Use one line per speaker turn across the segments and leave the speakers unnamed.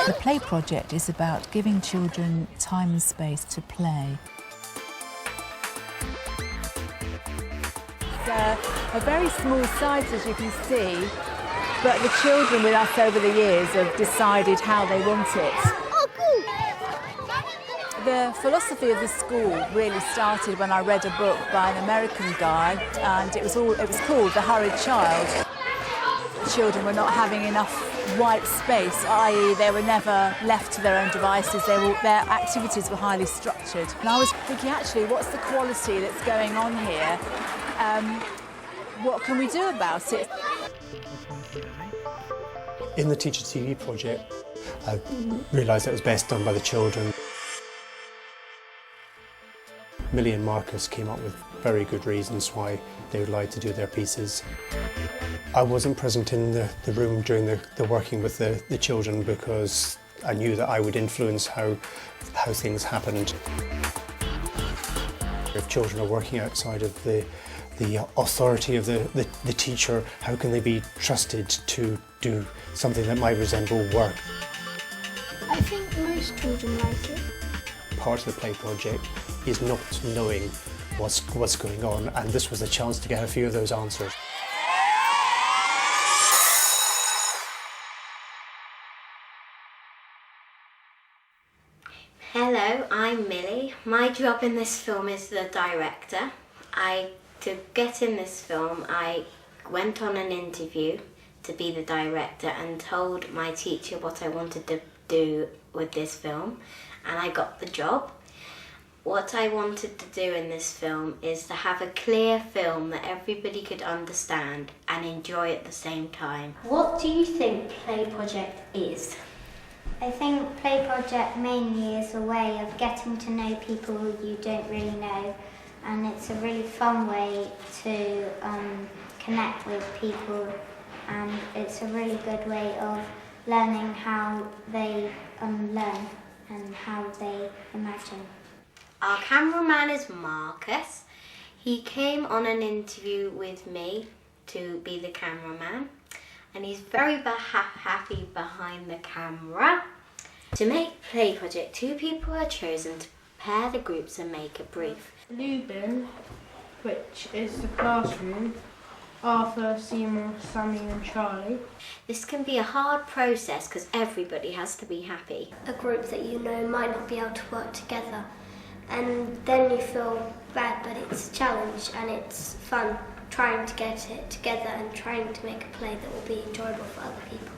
The play project is about giving children time and space to play. It's a very small size, as you can see, but the children with us over the years have decided how they want it.
Oh, cool!
The philosophy of the school really started when I read a book by an American guy, and it was called The Hurried Child. The children were not having enough white space, i.e. they were never left to their own devices, their activities were highly structured. And I was thinking, actually, what's the quality that's going on here? What can we do about it?
In the Teacher TV project, I realised it was best done by the children. Millie and Marcus came up with very good reasons why they would like to do their pieces. I wasn't present in the room during the working with the children because I knew that I would influence how things happened. If children are working outside of the authority of the teacher, how can they be trusted to do something that might resemble work?
I think most children like it.
Part of the play project is not knowing what's going on, and this was a chance to get a few of those answers.
Hello, I'm Millie. My job in this film is the director. To get in this film, I went on an interview to be the director and told my teacher what I wanted to do with this film, and I got the job. What I wanted to do in this film is to have a clear film that everybody could understand and enjoy at the same time. What do you think Play Project is?
I think Play Project mainly is a way of getting to know people who you don't really know, and it's a really fun way to connect with people, and it's a really good way of learning how they learn and how they imagine.
Our cameraman is Marcus. He came on an interview with me to be the cameraman, and he's very happy behind the camera. To make Play Project, 2 people are chosen to pair the groups and make a brief.
Lubin, which is the classroom, Arthur, Seymour, Sammy and Charlie.
This can be a hard process because everybody has to be happy.
A group that you know might not be able to work together, and then you feel bad, but it's a challenge and it's fun trying to get it together and trying to make a play that will be enjoyable for other people.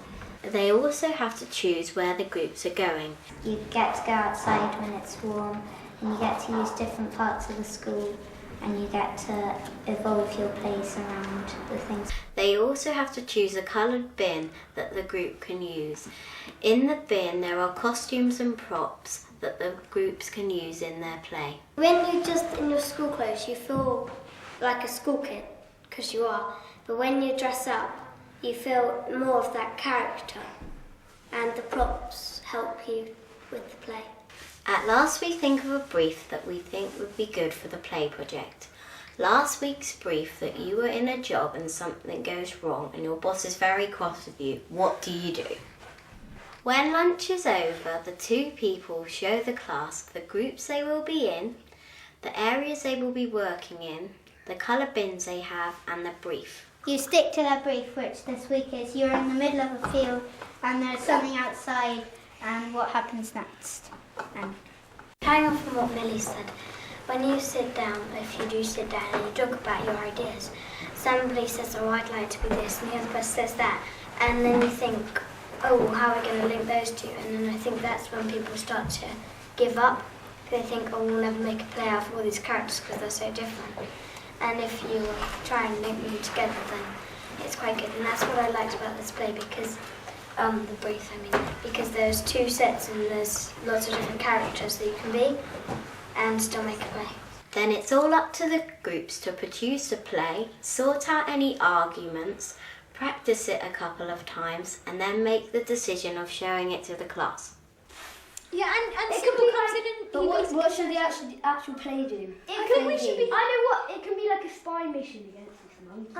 They also have to choose where the groups are going.
You get to go outside when it's warm, and you get to use different parts of the school, and you get to evolve your plays around the things.
They also have to choose a coloured bin that the group can use. In the bin there are costumes and props that the groups can use in their play.
When you're just in your school clothes, you feel like a school kid, because you are. But when you dress up, you feel more of that character, and the props help you with the play.
At last we think of a brief that we think would be good for the play project. Last week's brief that you were in a job and something goes wrong and your boss is very cross with you. What do you do? When lunch is over, the 2 people show the class the groups they will be in, the areas they will be working in, the colour bins they have and the brief.
You stick to that brief, which this week is you're in the middle of a field and there's something outside, and what happens next.
Carrying on from what Millie said, when you sit down, if you do sit down and you talk about your ideas, somebody says, oh, I'd like to be this, and the other person says that, and then you think, oh, well, how are we going to link those two? And then I think that's when people start to give up. They think, oh, we'll never make a play out of all these characters because they're so different. And if you try and link them together, then it's quite good. And that's what I liked about this play, because the brief, because there's 2 sets and there's lots of different characters that you can be and still make a play.
Then it's all up to the groups to produce a play, sort out any arguments, practice it a couple of times, and then make the decision of showing it to the class.
Yeah, and
it could be
considered.
But what should the actual play do?
I know what. It can be like a spy mission against this monkey.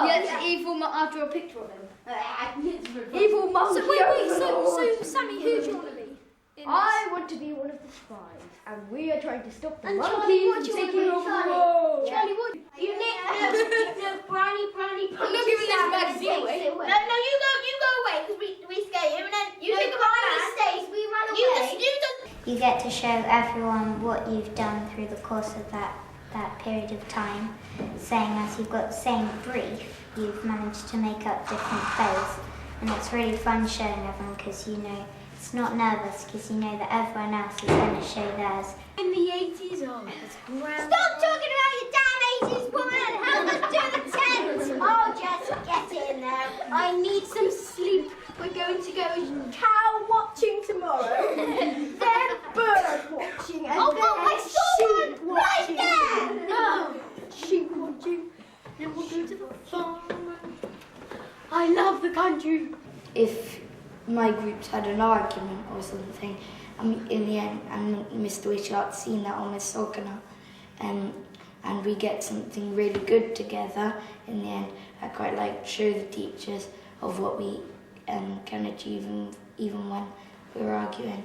Yes, evil. I'll draw a picture of him.
Evil monkey.
So wait. So Sammy, who do you want to be?
I want to be one of the spies, and we are trying to stop the
And
monkey
Charlie, what
from
do you want to
taking
be?
over the world.
Charlie, what?
You no, Brownie.
I'm not giving this magazine away.
No, you go away because we scared you, and then you think about that.
stays. We run away.
You get to show everyone what you've done through the course of that period of time, saying as you've got the same brief, you've managed to make up different plays, and it's really fun showing everyone because you know it's not nervous because you know that everyone else is going to show theirs.
In the 80s, it's grand.
Stop talking about your damn 80s woman! Help us do the tent! Oh, just get in there.
I need some sleep. We're going to go cow watching tomorrow.
Then bird watching, and
I saw
sheep
one right
watching.
there!
No, sheep watching. Then we'll go to the farm. I love the country.
If my groups had an argument or something, in the end, and Mr. Wishart's seen that on Miss Solkana, and we get something really good together, in the end, I quite like to show the teachers of what we can achieve even when we're arguing.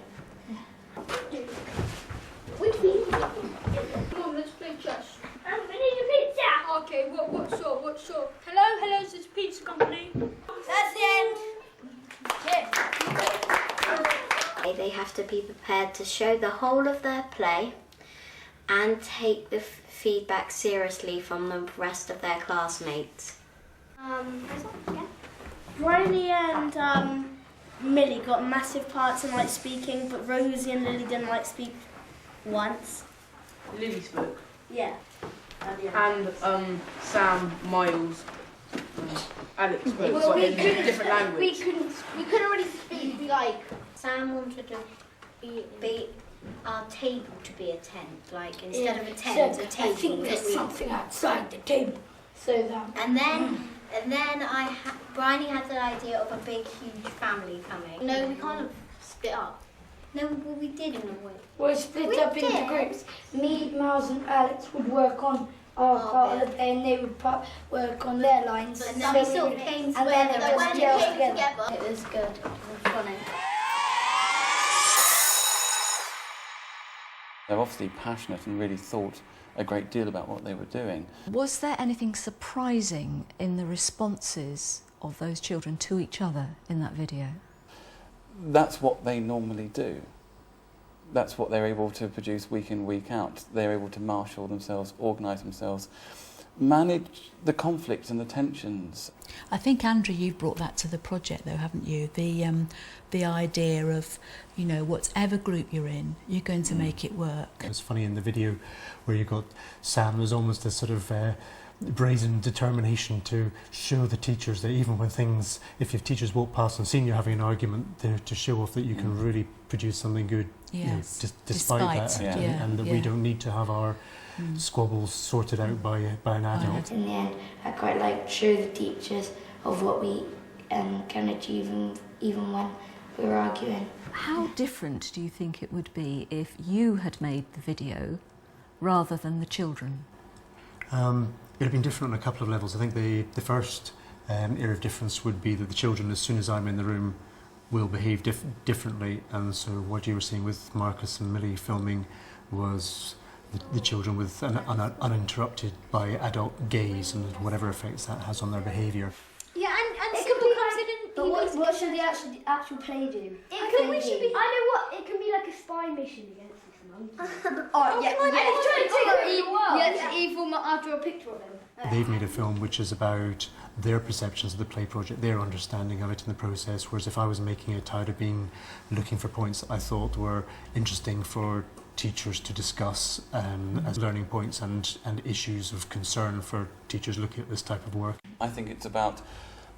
Come on, let's play chess. We need a pizza. Okay, what sort? Hello, this is Pizza Company.
That's the end. They have to be prepared to show the whole of their play and take the feedback seriously from the rest of their classmates.
Bryony and Millie got massive parts and like speaking, but Rosie and Lily didn't like speak once.
Lily spoke.
Yeah.
And Sam, Miles, Alex spoke,
Well,
but
we
in
couldn't-
different language.
We couldn't really speak. We like.
Sam wanted to be our table to be a tent, like instead of a tent, a table.
I think there's something outside the table. So that.
And then Bryony had the idea of a big, huge family coming.
No, we kind of split up.
No, well, we did in a way.
We're split
We
up into
did.
groups. Me, Miles and Alex would work on our part of the play and they would work on their lines.
And then we sort of came together
then
and
when
gelled
we came
together.
It was good. It was funny.
They're obviously passionate and really thought a great deal about what they were doing.
Was there anything surprising in the responses of those children to each other in that video?
That's what they normally do. That's what they're able to produce week in, week out. They're able to marshal themselves, organise themselves, manage the conflicts and the tensions.
I think, Andrew, you've brought that to the project, though, haven't you? The idea of, you know, whatever group you're in, you're going to make it work.
It's funny in the video where you got Sam, there's almost a sort of brazen determination to show the teachers that even when things, if your teachers walk past and seen you having an argument, there to show off that you can really produce something good.
Yes.
You know, despite that,
Yeah.
and that we don't need to have our squabbles sorted out by an adult.
In the end, I quite like to show the teachers of what we can achieve even when we're arguing.
How different do you think it would be if you had made the video rather than the children?
It would have been different on a couple of levels. I think the first area of difference would be that the children, as soon as I'm in the room, will behave differently. And so what you were seeing with Marcus and Millie filming was the children with an uninterrupted by adult gaze and whatever effects that has on their behaviour.
Yeah, and
It could be
considered.
But what should the actual play do?
I know what.
It can be like a spy mission against this monkey.
Yes, evil. I'll draw a picture of him.
They've made a film which is about their perceptions of the play project, their understanding of it in the process, whereas if I was making it, I would have been looking for points that I thought were interesting for teachers to discuss as learning points and issues of concern for teachers looking at this type of work.
I think it's about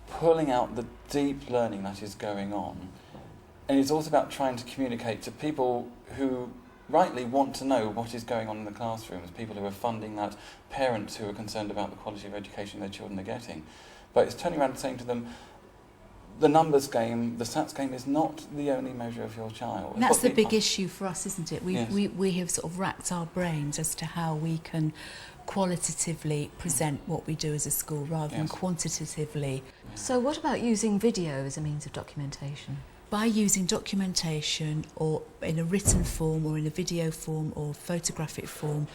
pulling out the deep learning that is going on, and it's also about trying to communicate to people who rightly want to know what is going on in the classrooms, people who are funding that, parents who are concerned about the quality of education their children are getting. But it's turning around and saying to them, the numbers game, the stats game is not the only measure of your child.
And that's
What
the
people-
big issue for us, isn't it? We have sort of racked our brains as to how we can qualitatively present what we do as a school rather than
Yes.
quantitatively.
So what about using video as a means of documentation?
By using documentation or in a written form or in a video form or photographic form,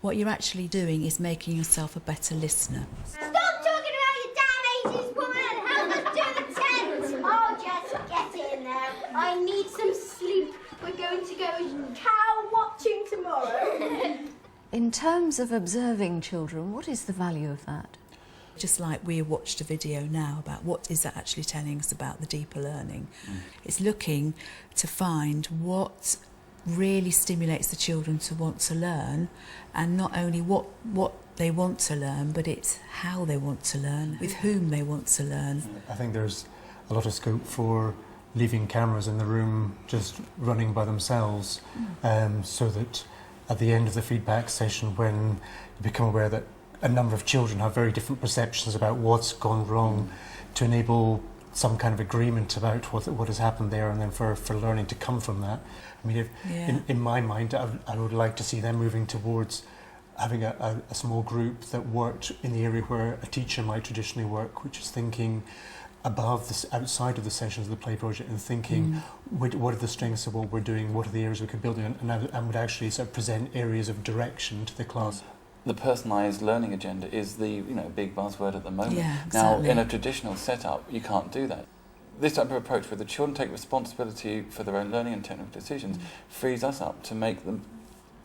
what you're actually doing is making yourself a better listener.
Stop talking about your damn 80s woman! Help us do the tent! Oh, just get in there. I need some sleep. We're going to go cow watching tomorrow.
In terms of observing children, what is the value of that?
Just like we watched a video now about what is that actually telling us about the deeper learning. It's looking to find what really stimulates the children to want to learn, and not only what they want to learn, but it's how they want to learn, with whom they want to learn.
I think there's a lot of scope for leaving cameras in the room just running by themselves, so that at the end of the feedback session, when you become aware that a number of children have very different perceptions about what's gone wrong, to enable some kind of agreement about what has happened there, and then for learning to come from that. I mean, in my mind, I would like to see them moving towards having a small group that worked in the area where a teacher might traditionally work, which is thinking above this, outside of the sessions of the play project, and thinking what are the strengths of what we're doing, what are the areas we could build in, and would actually sort of present areas of direction to the class.
The personalised learning agenda is the big buzzword at the moment.
Yeah, exactly.
Now, in a traditional setup, you can't do that. This type of approach, where the children take responsibility for their own learning and technical decisions, frees us up to make them,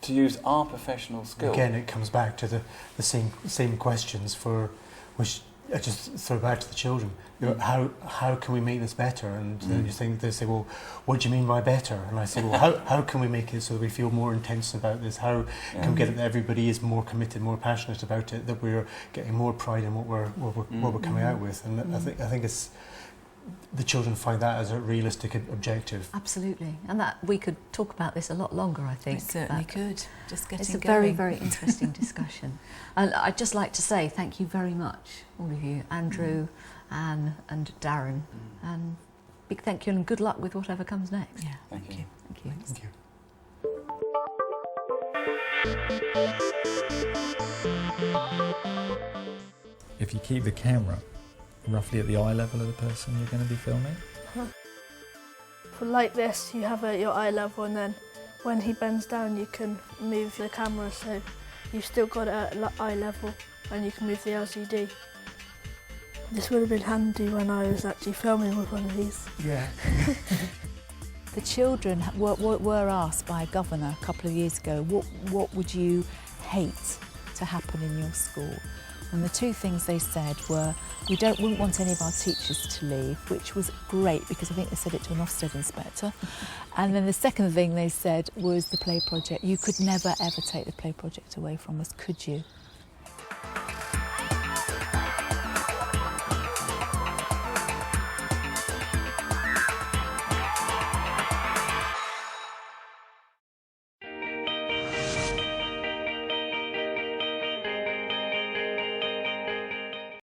to use our professional skill.
Again, it comes back to the same questions for which I just throw back to the children. How can we make this better? And they say, well, what do you mean by better? And I say, well, how can we make it so that we feel more intense about this? How can we get it that everybody is more committed, more passionate about it, that we're getting more pride in what we're coming out with? And I think it's the children find that as a realistic objective.
Absolutely, and that we could talk about this a lot longer, I think.
We certainly could. Just getting
It's a
going.
very, very interesting discussion. And I'd just like to say thank you very much, all of you, Andrew, Anne and Darren. And big thank you and good luck with whatever comes next.
Yeah,
Thank you.
Thank you.
Thank you.
If you keep the camera roughly at the eye level of the person you're going to be filming.
For like this, you have it at your eye level, and then when he bends down, you can move the camera so you've still got it at eye level, and you can move the LCD. This would have been handy when I was actually filming with one of these.
Yeah.
The children were asked by a governor a couple of years ago, what would you hate to happen in your school? And the two things they said were, we wouldn't want any of our teachers to leave, which was great because I think they said it to an Ofsted inspector. And then the second thing they said was the play project. You could never ever take the play project away from us, could you?